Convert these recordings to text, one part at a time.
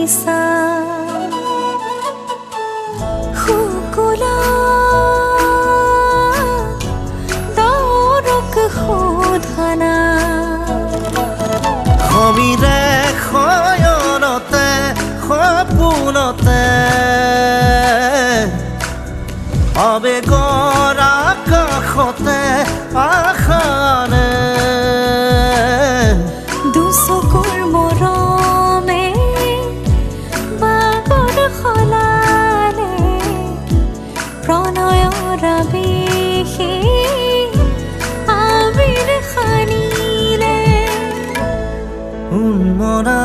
ফুৰিছা শুকুলা দৰক শোধনা সমীৰে শয়নতে সপোনতে আবেগৰ আকাশতে আশানে দুচকুৰ মৰমে বাগৰ সলালে প্ৰণয়ৰ আবেশে আবিৰ সানিলে উন্মনা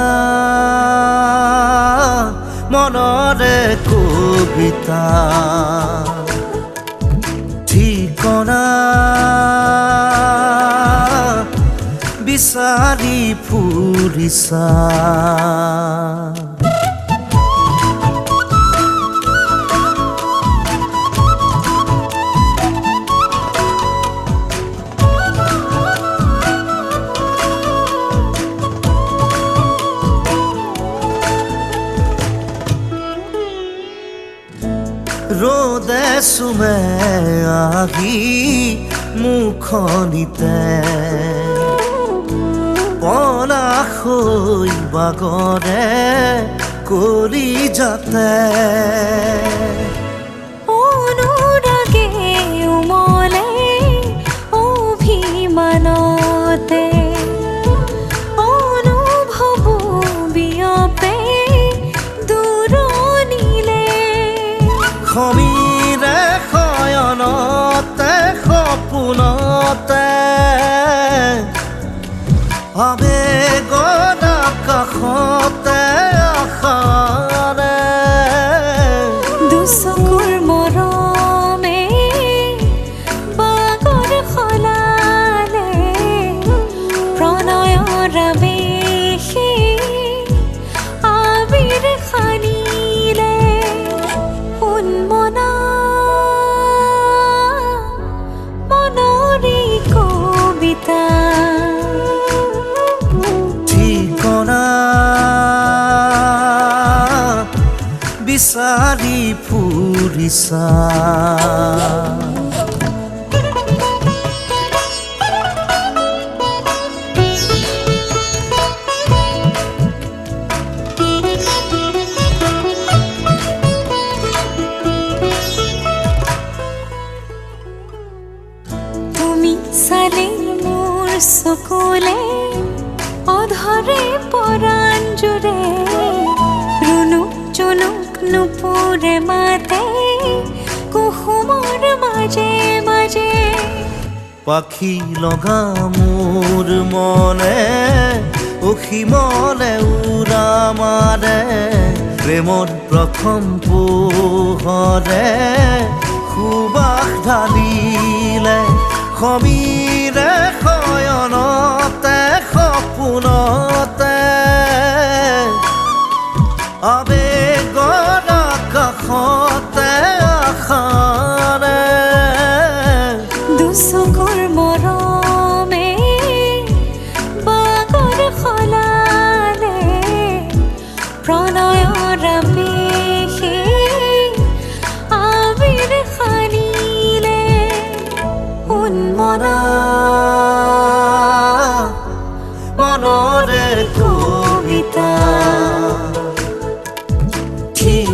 মনৰে কবিতা ঠিকনা বিচাৰি ফুৰিছা ৰ'দে চুমে আহি মুখনিতে পলাশৈ বাগৰে কৰি যাতে অনুৰাগে উমলে অভিমানতে অনুভৱ বিয়পে দূৰণিলে সমীৰে শয়নতে সপোনতে আবেগৰ আকাশতে আশাৰে দুচকুৰ মৰমে বাগৰ সলালে প্ৰণয়ৰ আবেশে আবিৰ সানিলে উন্মনা মনৰে কবিতা ঠিকনা বিচাৰি ফুৰিছা তুমি চালে মোৰ চকুলে অধৰে পৰাণ জুৰে ৰুণুক জুনুক নুপুৰে মাতে কুসুমৰ মাজে মাজে পাখি লগা মোৰ মনে অসীমলে উৰা মাৰে প্ৰেমৰ প্ৰথম পোহৰে সুবাস ঢালিলে সমীৰে শয়নতে সপোনতে আবেগৰ আকাশতে আশাৰে দুচকুৰ